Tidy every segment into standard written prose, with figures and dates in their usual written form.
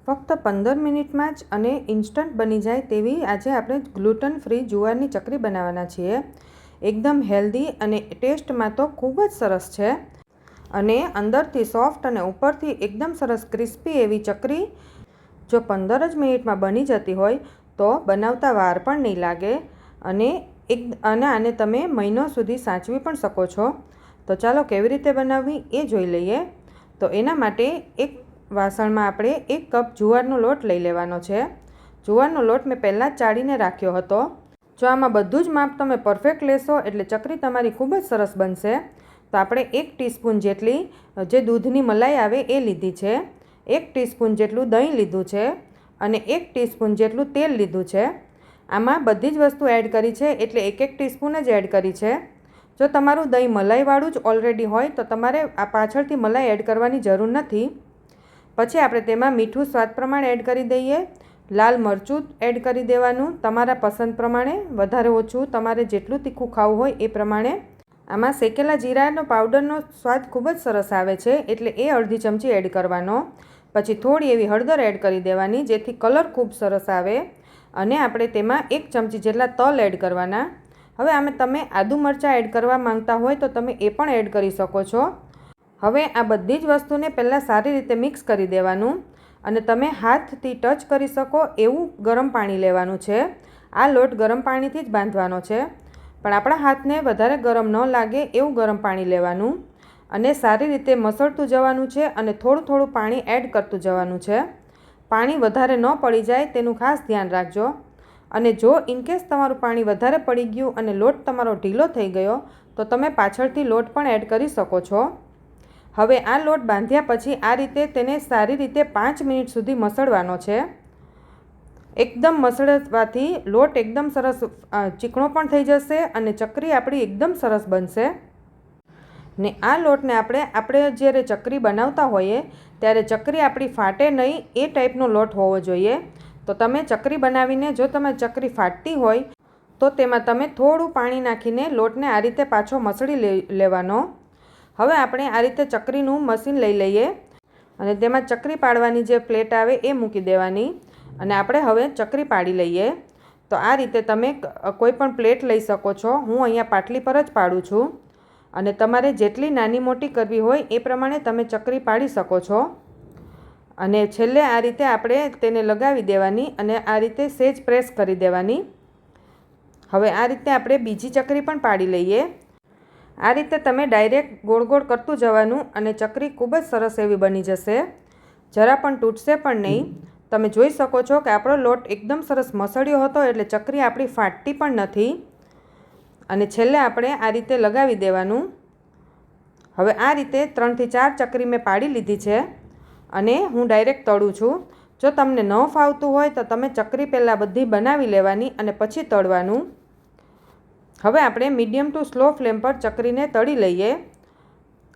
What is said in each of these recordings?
ફક્ત 15 મિનિટમાં જ અને ઇન્સ્ટન્ટ બની જાય તેવી આજે આપણે ગ્લુટન ફ્રી જુવારની ચકરી બનાવવાના છીએ। એકદમ હેલ્ધી અને ટેસ્ટમાં તો ખૂબ જ સરસ છે અને અંદરથી સોફ્ટ અને ઉપરથી એકદમ સરસ ક્રિસ્પી એવી ચકરી જો 15 જ મિનિટમાં બની જતી હોય તો બનાવતા વાર પણ નહીં લાગે અને આને તમે મહિનો સુધી સાચવી પણ શકો છો। તો ચાલો કેવી રીતે બનાવવી એ જોઈ લઈએ। તો એના માટે એક વાસણમાં આપણે 1 કપ જુવારનો લોટ લઈ લેવાનો છે। જુવારનો લોટ મેં પહેલાં જ ચાળીને રાખ્યો હતો। જો આમાં બધું જ માપ તમે પરફેક્ટ લેશો એટલે ચકરી તમારી ખૂબ જ સરસ બનશે। તો આપણે 1 ટીસ્પૂન જેટલી જે દૂધની મલાઈ આવે એ લીધી છે, 1 ટીસ્પૂન જેટલું દહીં લીધું છે અને 1 ટીસ્પૂન જેટલું તેલ લીધું છે। આમાં બધી જ વસ્તુ એડ કરી છે એટલે 1 ટીસ્પૂન જ એડ કરી છે। જો તમારું દહીં મલાઈવાળું જ ઓલરેડી હોય તો તમારે આ પાછળથી મલાઈ એડ કરવાની જરૂર નથી। પછી આપણે તેમાં મીઠું સ્વાદ પ્રમાણે એડ કરી દઈએ, લાલ મરચું એડ કરી દેવાનું તમારા પસંદ પ્રમાણે, વધારે ઓછું તમારે જેટલું તીખું ખાવું હોય એ પ્રમાણે। આમાં શેકેલા જીરાનો પાવડરનો સ્વાદ ખૂબ જ સરસ આવે છે એટલે એ અડધી ચમચી એડ કરવાનો। પછી થોડી એવી હળદર એડ કરી દેવાની જેથી કલર ખૂબ સરસ આવે અને આપણે તેમાં 1 ચમચી જેટલા તલ એડ કરવાના। હવે આમે તમે આદુ મરચાં એડ કરવા માંગતા હોય તો તમે એ પણ એડ કરી શકો છો। હવે આ બધી જ વસ્તુને પહેલાં સારી રીતે મિક્સ કરી દેવાનું અને તમે હાથથી ટચ કરી શકો એવું ગરમ પાણી લેવાનું છે। આ લોટ ગરમ પાણીથી જ બાંધવાનો છે પણ આપણા હાથને વધારે ગરમ ન લાગે એવું ગરમ પાણી લેવાનું અને સારી રીતે મસળતું જવાનું છે અને થોડું થોડું પાણી એડ કરતું જવાનું છે। પાણી વધારે ન પડી જાય તેનું ખાસ ધ્યાન રાખજો અને જો ઇનકેસ તમારું પાણી વધારે પડી ગયું અને લોટ તમારો ઢીલો થઈ ગયો તો તમે પાછળથી લોટ પણ એડ કરી શકો છો। હવે આ લોટ બાંધ્યા પછી આ રીતે તેને સારી રીતે 5 મિનિટ સુધી મસળવાનો છે। એકદમ મસળવાથી લોટ એકદમ સરસ ચીકણો પણ થઈ જશે અને ચકરી આપણી એકદમ સરસ બનશે। ને આ લોટને આપણે જ્યારે ચકરી બનાવતા હોઈએ ત્યારે ચકરી આપણી ફાટે નહીં એ ટાઈપનો લોટ હોવો જોઈએ। તો તમે ચકરી બનાવીને જો તમે ચકરી ફાટતી હોય તો તેમાં તમે થોડું પાણી નાખીને લોટને આ રીતે પાછો મસળી લેવાનો। હવે આપણે આ રીતે ચકરીનું મશીન લઈ લઈએ અને તેમાં ચકરી પાડવાની જે પ્લેટ આવે એ મૂકી દેવાની અને આપણે હવે ચકરી પાડી લઈએ। તો આ રીતે તમે કોઈ પણ પ્લેટ લઈ શકો છો। હું અહીંયા પાટલી પર જ પાડું છું અને તમારે જેટલી નાની મોટી કરવી હોય એ પ્રમાણે તમે ચકરી પાડી શકો છો અને છેલ્લે આ રીતે આપણે તેને લગાવી દેવાની અને આ રીતે સેજ પ્રેસ કરી દેવાની। હવે આ રીતે આપણે બીજી ચકરી પણ પાડી લઈએ। આ રીતે તમે ડાયરેક્ટ ગોળ ગોળ કરતું જવાનું અને ચકરી ખૂબ જ સરસ એવી બની જશે, જરા પણ તૂટશે પણ નહીં। તમે જોઈ શકો છો કે આપણો લોટ એકદમ સરસ મસળ્યો હતો એટલે ચકરી આપણી ફાટતી પણ નથી અને છેલ્લે આપણે આ રીતે લગાવી દેવાનું। હવે આ રીતે 3 થી 4 ચકરી મેં પાડી લીધી છે અને હું ડાયરેક્ટ તળું છું। જો તમને ન ફાવતું હોય તો તમે ચકરી પહેલાં બધી બનાવી લેવાની અને પછી તળવાનું। હવે આપણે મીડિયમ ટુ સ્લો ફ્લેમ પર ચકરીને તળી લઈએ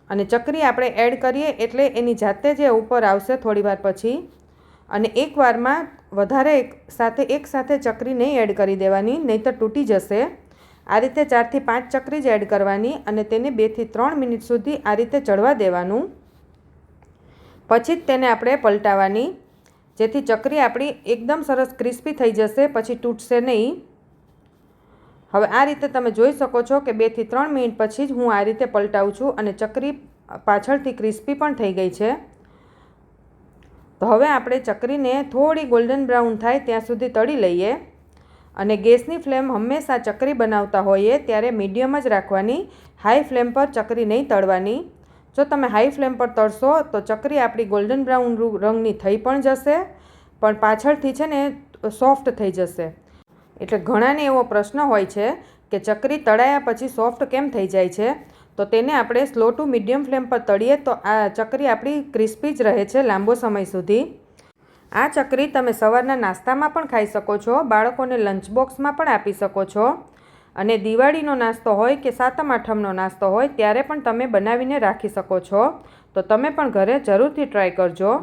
અને ચકરી આપણે એડ કરીએ એટલે એની જાતે જે ઉપર આવશે થોડી વાર પછી અને એકવારમાં વધારે એક સાથે ચકરી નહીં એડ કરી દેવાની નહીંતર તૂટી જશે। આ રીતે 4 થી 5 ચકરી જ એડ કરવાની અને તેને 2 થી 3 મિનિટ સુધી આ રીતે ચડવા દેવાનું। પછી જ તેને આપણે પલટાવવાની જેથી ચકરી આપણી એકદમ સરસ ક્રિસ્પી થઈ જશે, પછી તૂટશે નહીં। હવે આ રીતે તમે જોઈ શકો છો કે 2 થી 3 મિનિટ પછી જ હું આ રીતે પલટાવું છું અને ચકરી પાછળથી ક્રિસ્પી પણ થઈ ગઈ છે। તો હવે આપણે ચકરીને થોડી ગોલ્ડન બ્રાઉન થાય ત્યાં સુધી તળી લઈએ અને ગેસની ફ્લેમ હંમેશા ચકરી બનાવતા હોઈએ ત્યારે મીડિયમ જ રાખવાની, હાઈ ફ્લેમ પર ચકરી નહીં તળવાની। જો તમે હાઈ ફ્લેમ પર તળશો તો ચકરી આપણી ગોલ્ડન બ્રાઉન રંગની થઈ પણ જશે પણ પાછળથી છે ને સોફ્ટ થઈ જશે। એટલે ઘણાને એવો પ્રશ્ન હોય છે કે ચકરી તળાયા પછી સોફ્ટ કેમ થઈ જાય છે, તો તેને આપણે સ્લો ટુ મીડિયમ ફ્લેમ પર તળીએ તો આ ચકરી આપણી ક્રિસ્પી જ રહે છે લાંબો સમય સુધી। આ ચકરી તમે સવારના નાસ્તામાં પણ ખાઈ શકો છો, બાળકોને લંચ બોક્સમાં પણ આપી શકો છો અને દિવાળીનો નાસ્તો હોય કે સાતમ આઠમનો નાસ્તો હોય ત્યારે પણ તમે બનાવીને રાખી શકો છો। તો તમે પણ ઘરે જરૂરથી ટ્રાય કરજો।